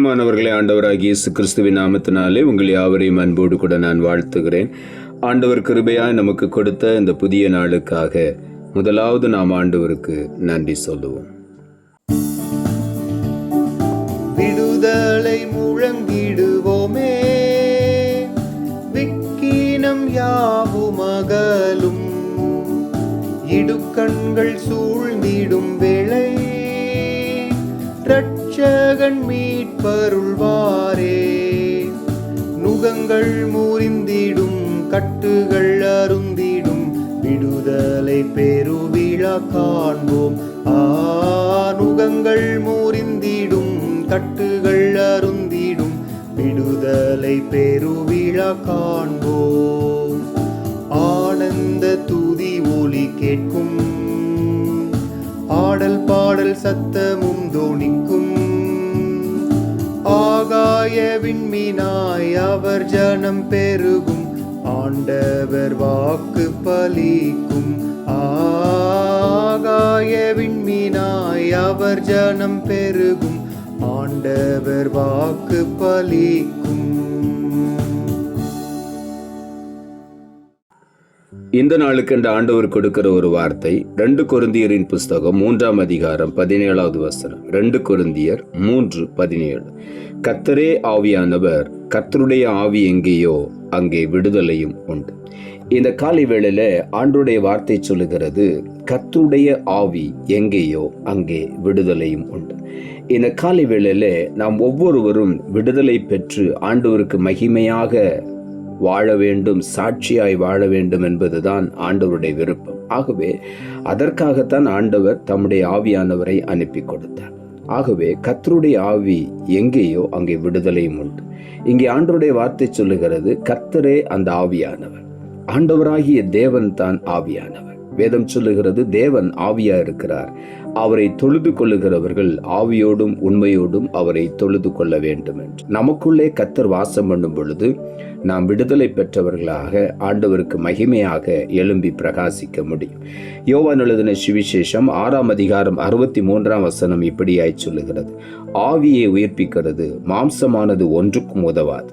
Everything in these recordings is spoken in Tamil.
பிரியமானவர்களே, ஆண்டவராகிய இயேசு கிறிஸ்துவின் நாமத்தினாலே உங்கள் யாவரையும் அன்போடு கூட நான் வாழ்த்துகிறேன். ஆண்டவர் கிருபையாய் நமக்கு கொடுத்த இந்த புதிய நாளுக்காக முதலாவது நாம் ஆண்டவருக்கு நன்றி சொல்லுவோம். விடுதலை முழங்கிடுவோமே, விக்கினம் யாவும் அகலும், இடுக்கண்கள் சூழ்ந்திடும் வேளை இரட்சகன் மீட்பருள்வாரே. நுகங்கள் முறிந்திடும், கட்டுகள் அருந்திடும், விடுதலை பெருவிழா காண்போம். நுகங்கள் முறிந்திடும், கட்டுகள் அருந்திடும், விடுதலை பெருவிழா காண்போம். ஆனந்த துதி ஒலி கேட்கும், ஆடல் பாடல் சத்தமும் தோணிக்கும், ஆகாய விண்மீனாய் அவர் ஜனம் பெருகும், ஆண்டவர் வாக்கு பலிக்கும். ஆகாய விண்மீனாய் அவர் ஜனம் பெருகும், ஆண்டவர் வாக்கு பலிக்கும். இந்த நாளுக்கு என்று ஆண்டவர் கொடுக்கிற ஒரு வார்த்தை 2 கொரிந்தியரின் புஸ்தகம் 3ஆம் அதிகாரம் 17வது வசனம். 2 கொரிந்தியர் 3:17. கர்த்தரே ஆவியானவர், கர்த்தருடைய ஆவி எங்கேயோ அங்கே விடுதலையும் உண்டு. இந்த காலை வேளையில ஆண்டவருடைய வார்த்தை சொல்லுகிறது, கர்த்தருடைய ஆவி எங்கேயோ அங்கே விடுதலையும் உண்டு. இந்த காலை வேளையில நாம் ஒவ்வொருவரும் விடுதலை பெற்று ஆண்டவருக்கு மகிமையாக வாழ வேண்டும், சாட்சியாய் வாழ வேண்டும் என்பதுதான் ஆண்டவருடைய விருப்பம். ஆகவே அதற்காகத்தான் ஆண்டவர் தம்முடைய ஆவியானவரை அனுப்பி கொடுத்தார். ஆகவே கர்த்தருடைய ஆவி எங்கேயோ அங்கே விடுதலையும் உண்டு. இங்கே ஆண்டவருடைய வார்த்தை சொல்லுகிறது, கர்த்தரே அந்த ஆவியானவர். ஆண்டவராகிய தேவன் தான் ஆவியானவர். வேதம் சொல்லுகிறது, தேவன் ஆவியா இருக்கிறார், அவரை தொழுது கொள்ளுகிறவர்கள் ஆவியோடும் உண்மையோடும் அவரை தொழுது கொள்ள வேண்டும் என்று. நமக்குள்ளே கர்த்தர் வாசம் பண்ணும் பொழுது நாம் விடுதலை பெற்றவர்களாக ஆண்டவருக்கு மகிமையாக எழும்பி பிரகாசிக்க முடியும். யோவான் எழுதின சுவிசேஷம் 6ஆம் அதிகாரம் 63ஆம் வசனம் இப்படியாய் சொல்லுகிறது, ஆவியை உயிர்ப்பிக்கிறது, மாம்சமானது ஒன்றுக்கும் உதவாது.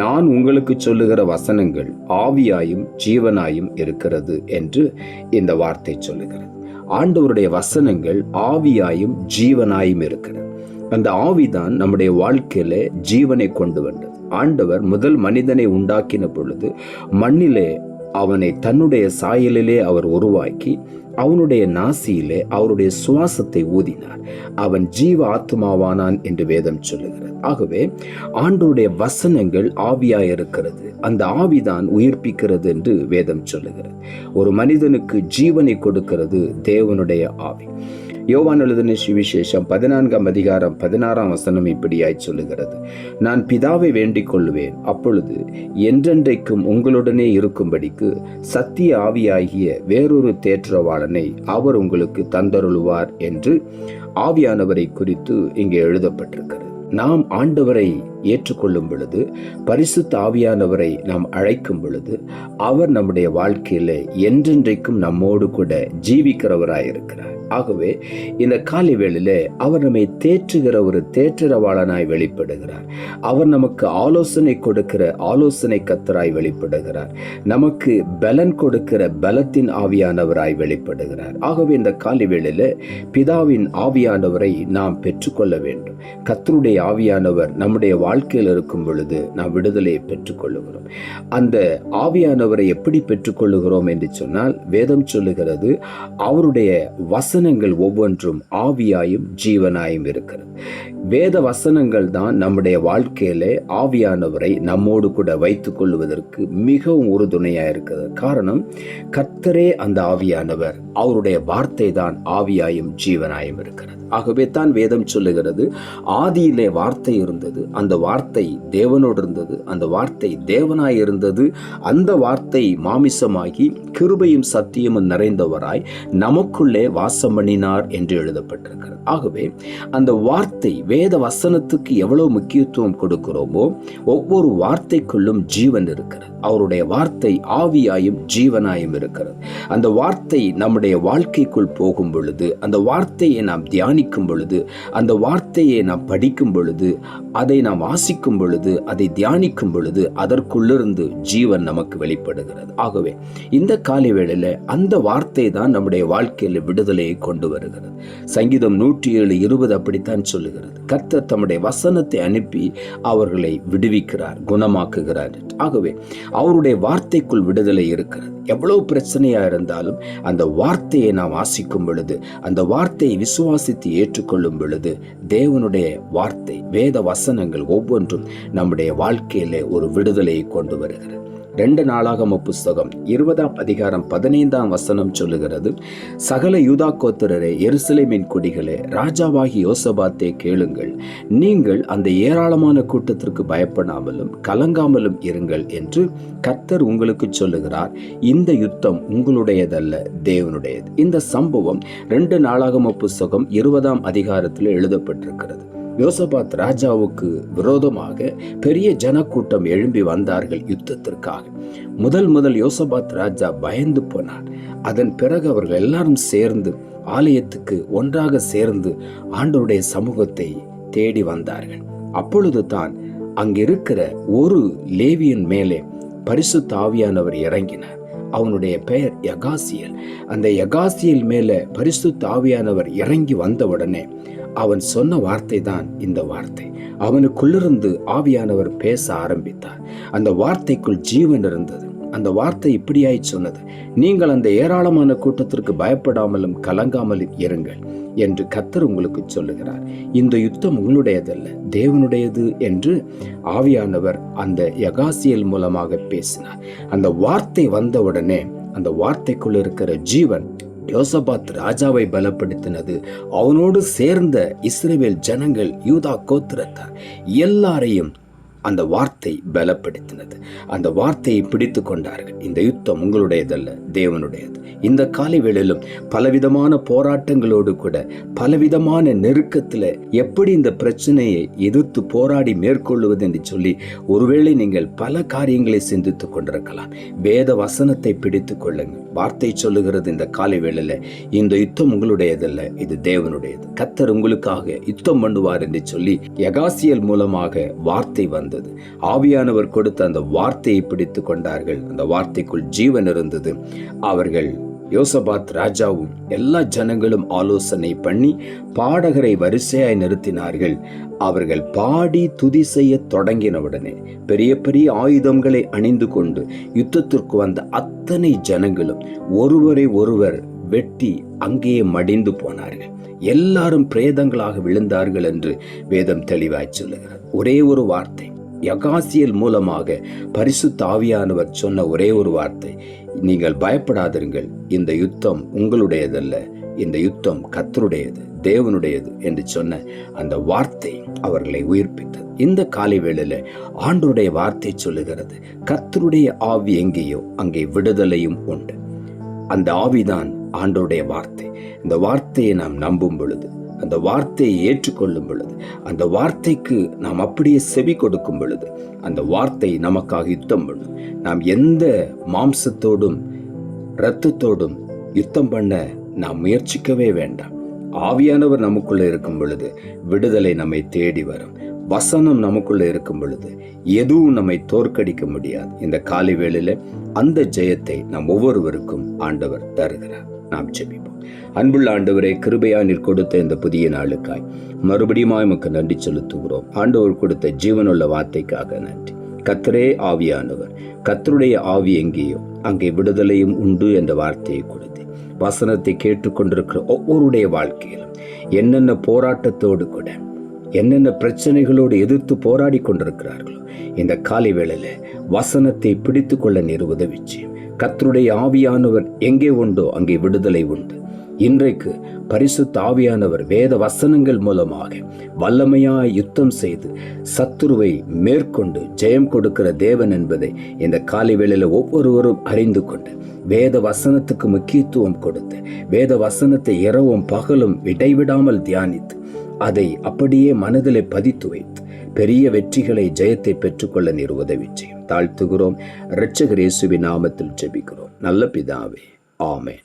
நான் உங்களுக்கு சொல்லுகிற வசனங்கள் ஆவியாயும் ஜீவனாயும் இருக்கிறது என்று இந்த வார்த்தை சொல்லுகிறது. ஆண்டவருடைய வசனங்கள் ஆவியாயும் ஜீவனாயும் இருக்கிறது. அந்த ஆவிதான் நம்முடைய வாழ்க்கையில ஜீவனை கொண்டு வந்தது. ஆண்டவர் முதல் மனிதனை உண்டாக்கின பொழுது மண்ணிலே அவனை தன்னுடைய சாயலிலே அவர் உருவாக்கி அவனுடைய நாசியிலே அவருடைய சுவாசத்தை ஊதினார். அவன் ஜீவ ஆத்மாவானான் என்று வேதம் சொல்லுகிறது. ஆகவே ஆண்டவருடைய வசனங்கள் ஆவியாயிருக்கிறது. அந்த ஆவிதான் உயிர்ப்பிக்கிறது என்று வேதம் சொல்லுகிறது. ஒரு மனிதனுக்கு ஜீவனை கொடுக்கிறது தேவனுடைய ஆவி. யோவான் எழுதின சுவிசேஷம் 14ஆம் அதிகாரம் 16ஆம் வசனம் இப்படியாய் சொல்லுகிறது, நான் பிதாவை வேண்டிக் கொள்வேன், அப்பொழுது என்றென்றைக்கும் உங்களுடனே இருக்கும்படிக்கு சத்திய ஆவியாகிய வேறொரு தேற்றவாளனை அவர் உங்களுக்கு தந்தருளுவார் என்று ஆவியானவரை குறித்து இங்கே எழுதப்பட்டிருக்கிறது. நாம் ஆண்டவரை ஏற்றுக்கொள்ளும் பொழுது, பரிசுத்த ஆவியானவரை நாம் அழைக்கும் பொழுது, அவர் நம்முடைய வாழ்க்கையில என்றென்றைக்கும் நம்மோடு கூட ஜீவிக்கிறவராயிருக்கிறார். ஆகவே இந்த காலை வேளையில அவர் நம்மை தேற்றுகிற ஒரு தேற்றரவாளனாய் வெளிப்படுகிறார். அவர் நமக்கு ஆலோசனை கொடுக்கிற ஆலோசனை கர்த்தராய் வெளிப்படுகிறார். நமக்கு பலன் கொடுக்கிற பலத்தின் ஆவியானவராய் வெளிப்படுகிறார். ஆகவே இந்த காலை வேளையில பிதாவின் ஆவியானவரை நாம் பெற்றுக்கொள்ள வேண்டும். கர்த்தருடைய ஆவியானவர் நம்முடைய வாழ்க்கையில் இருக்கும் பொழுது நாம் விடுதலையை பெற்றுக்கொள்ளுகிறோம். அந்த ஆவியானவரை எப்படி பெற்றுக்கொள்ளுகிறோம் என்று சொன்னால், வேதம் சொல்லுகிறது, அவருடைய வசனங்கள் ஒவ்வொன்றும் ஆவியாயும் ஜீவனாயும் இருக்கிறது. வேத வசனங்கள் தான் நம்முடைய வாழ்க்கையிலே ஆவியானவரை நம்மோடு கூட வைத்துக் கொள்வதற்கு மிகவும் உறுதுணையாக இருக்கிறது. காரணம், கர்த்தரே அந்த ஆவியானவர், அவருடைய வார்த்தை தான் ஆவியாயும் ஜீவனாயும் இருக்கிறது. ஆகவே தான் வேதம் சொல்லுகிறது, ஆதியிலே வார்த்தை இருந்தது, அந்த வார்த்தை தேவனோடு இருந்தது, அந்த வார்த்தை தேவனாய் இருந்தது, அந்த வார்த்தை மாமிசமாகி கிருபையும் சத்தியமும் நிறைந்தவராய் நமக்குள்ளே வாசம் பண்ணினார் என்று எழுதப்பட்டிருக்கிறது. ஆகவே அந்த வார்த்தை வேத வசனத்துக்கு எவ்வளவு முக்கியத்துவம் கொடுக்கிறோமோ ஒவ்வொரு வார்த்தைக்குள்ளும் ஜீவன் இருக்கிறது. அவருடைய வார்த்தை ஆவியாயும் ஜீவனாயும் இருக்கிறது. அந்த வார்த்தை நம்முடைய வாழ்க்கைக்குள் போகும் பொழுது, அந்த வார்த்தையை நாம் தியானிக்கும் பொழுது, அந்த வார்த்தையை நாம் படிக்கும் பொழுது, அதை நாம் வாசிக்கும் பொழுது, அதை தியானிக்கும் பொழுது அதற்குள்ளிருந்து ஜீவன் நமக்கு வெளிப்படுகிறது. ஆகவே இந்த காலை வேளையில அந்த வார்த்தை தான் நம்முடைய வாழ்க்கையில் விடுதலையை கொண்டு வருகிறது. சங்கீதம் 107:20 அப்படித்தான் சொல்லுகிறது. கர்த்தர் தம்முடைய வசனத்தை அனுப்பி அவர்களை விடுவிக்கிறார், குணமாக்குகிறார். ஆகவே அவருடைய வார்த்தைக்குள் விடுதலை இருக்கிறது. எவ்வளவு பிரச்சனையா இருந்தாலும் அந்த வார்த்தையை நாம் வாசிக்கும் பொழுது, அந்த வார்த்தையை விசுவாசித்து ஏற்றுக்கொள்ளும் பொழுது தேவனுடைய வார்த்தை, வேத வசனங்கள் ஒவ்வொன்றும் நம்முடைய வாழ்க்கையிலே ஒரு விடுதலையை கொண்டு வருகிறது. 2 நாளாகம புஸ்தகம் 20:15 சொல்லுகிறது, சகல யூதா கோத்திரரே, எருசலேமின் குடிகளே, ராஜாவாகி யோசபாத்தே கேளுங்கள். நீங்கள் அந்த ஏராளமான கூட்டத்திற்கு பயப்படாமலும் கலங்காமலும் இருங்கள் என்று கர்த்தர் உங்களுக்கு சொல்லுகிறார். இந்த யுத்தம் உங்களுடையதல்ல, தேவனுடையது. இந்த சம்பவம் 2 நாளாகம புஸ்தகம் 20 எழுதப்பட்டிருக்கிறது. யோசபாத் ராஜாவுக்கு விரோதமாக பெரிய ஜனக்கூட்டம் எழும்பி வந்தார்கள் யுத்தத்திற்காக. முதல் யோசபாத் ராஜா பயந்து போனார். அதன் பிறகு அவர்கள் எல்லாரும் சேர்ந்து ஆலயத்துக்கு ஒன்றாக சேர்ந்து ஆண்டவருடைய சமூகத்தை தேடி வந்தார்கள். அப்பொழுது தான் அங்கிருக்கிற ஒரு லேவியன் மேலே பரிசுத்த ஆவியானவர் இறங்கினார். அவனுடைய பெயர் யகாசியல். அந்த யகாசியல் மேல பரிசுத்த ஆவியானவர் இறங்கி வந்தவுடனே அவன் சொன்ன வார்த்தை தான் இந்த வார்த்தை. அவனுக்குள்ளிருந்து ஆவியானவர் பேச ஆரம்பித்தார். அந்த வார்த்தைக்குள் ஜீவன் இருந்தது. அந்த வார்த்தை இப்படியாய் சொன்னது, நீங்கள் அந்த ஏராளமான கூட்டத்திற்கு பயப்படாமலும் கலங்காமலும் இருங்கள் என்று கர்த்தர் உங்களுக்கு சொல்லுகிறார். இந்த யுத்தம் உங்களுடையதல்ல, தேவனுடையது என்று ஆவியானவர் அந்த யகாசியல் மூலமாக பேசினார். அந்த வார்த்தை வந்தவுடனே அந்த வார்த்தைக்குள் இருக்கிற ஜீவன் யோசபாத் ராஜாவை பலப்படுத்தினது. அவனோடு சேர்ந்த இஸ்ரவேல் ஜனங்கள், யூதா கோத்திரத்தார் எல்லாரையும் அந்த வார்த்தை பலப்படுத்தினது. அந்த வார்த்தையை பிடித்து கொண்டார்கள். இந்த யுத்தம் உங்களுடையதல்ல, தேவனுடையது. இந்த காலை வேளையிலும் பலவிதமான போராட்டங்களோடு கூட, பலவிதமான நெருக்கத்தில் எப்படி இந்த பிரச்சனையை எதிர்த்து போராடி மேற்கொள்வது என்று சொல்லி ஒருவேளை நீங்கள் பல காரியங்களை சிந்தித்துக் கொண்டிருக்கலாம். வேத வசனத்தை பிடித்து கொள்ளுங்கள். வார்த்தை சொல்லுகிறது இந்த காலை வேளையில, இந்த யுத்தம் உங்களுடையதல்ல, இது தேவனுடையது. கர்த்தர் உங்களுக்காக யுத்தம் பண்ணுவார் என்று சொல்லி யகாசியல் மூலமாக வார்த்தை வந்தது. ஆவியானவர் கொடுத்த அந்த வார்த்தையை பிடித்து கொண்டார்கள். அந்த வார்த்தைக்குள் ஜீவன் இருந்தது. அவர்கள், யோசபாத் ராஜாவும் எல்லா ஜனங்களும் ஆலோசனை பண்ணி பாடகரை வரிசையாய் நிறுத்தினார்கள். அவர்கள் பாடி துதி செய்ய தொடங்கினவுடனே பெரிய பெரிய ஆயுதங்களை அணிந்து கொண்டு யுத்தத்திற்கு வந்த அத்தனை ஜனங்களும் ஒருவரை ஒருவர் வெட்டி அங்கேயே மடிந்து போனார்கள். எல்லாரும் பிரேதங்களாக விழுந்தார்கள் என்று வேதம் தெளிவாய் சொல்லுகிறது. ஒரே ஒரு வார்த்தை, யகாசியல் மூலமாக பரிசுத்த ஆவியானவர் சொன்ன ஒரே ஒரு வார்த்தை, நீங்கள் பயப்படாதிருங்கள், இந்த யுத்தம் உங்களுடையதல்ல, இந்த யுத்தம் கர்த்தருடையது, தேவனுடையது என்று சொன்ன அந்த வார்த்தை அவர்களை உயிர்ப்பித்தது. இந்த காலை வேளையில ஆண்டவருடைய வார்த்தை சொல்லுகிறது, கர்த்தருடைய ஆவி எங்கேயோ அங்கே விடுதலையும் உண்டு. அந்த ஆவிதான் ஆண்டவருடைய வார்த்தை. இந்த வார்த்தையை நாம் நம்பும் பொழுது, அந்த வார்த்தையை ஏற்றுக்கொள்ளும் பொழுது, அந்த வார்த்தைக்கு நாம் அப்படியே செவி கொடுக்கும் பொழுது, அந்த வார்த்தை நமக்காக யுத்தம் பண்ணும். நாம் எந்த மாம்சத்தோடும் இரத்தத்தோடும் யுத்தம் பண்ண நாம் முயற்சிக்கவே வேண்டாம். ஆவியானவர் நமக்குள்ள இருக்கும் பொழுது விடுதலை நம்மை தேடி வரும். வசனம் நமக்குள்ள இருக்கும் பொழுது எதுவும் நம்மை தோற்கடிக்க முடியாது. இந்த காலை வேளையில அந்த ஜெயத்தை நாம் ஒவ்வொருவருக்கும் ஆண்டவர் தருகிறார். நாம் ஜெபிப்போம். அன்புள்ள ஆண்டவரே, கிருபையா நீர் கொடுத்த இந்த புதிய நாளுக்காய் மறுபடியும் உமக்கு நன்றி செலுத்துகிறோம். ஆண்டவர் கொடுத்த ஜீவனுள்ள வார்த்தைக்காக நன்றி. கர்த்தரே ஆவியானவர், கர்த்தருடைய ஆவி எங்கேயோ அங்கே விடுதலையும் உண்டு என்ற வார்த்தையை கொடுத்து வசனத்தை கேட்டுக்கொண்டிருக்கிற ஒவ்வொருடைய வாழ்க்கையிலும் என்னென்ன போராட்டத்தோடு கூட, என்னென்ன பிரச்சனைகளோடு எதிர்த்து போராடி கொண்டிருக்கிறார்களோ, இந்த காலை வேளையில வசனத்தை பிடித்து கொள்ள நீர் உதவிச்சு. கர்த்தருடைய ஆவியானவர் எங்கே உண்டோ அங்கே விடுதலை உண்டு. இன்றைக்கு பரிசுத்த ஆவியானவர் வேத வசனங்கள் மூலமாக வல்லமையாய் யுத்தம் செய்து சத்துருவை மேற்கொண்டு ஜெயம் கொடுக்கிற தேவன் என்பதை இந்த காலை வேளையில ஒவ்வொருவரும் அறிந்து கொண்டு வேத வசனத்துக்கு முக்கியத்துவம் கொடுத்து வேத வசனத்தை இரவும் பகலும் இடைவிடாமல் தியானித்து அதை அப்படியே மனதிலே பதித்து வைத்து பெரிய வெற்றிகளை, ஜெயத்தை பெற்றுக்கொள்ள நீர் உதவி செய்யும். தாழ்த்துகிறோம். இரட்சகர் இயேசுவின் நாமத்தில் ஜெபிக்கிறோம் நல்ல பிதாவே, ஆமென்.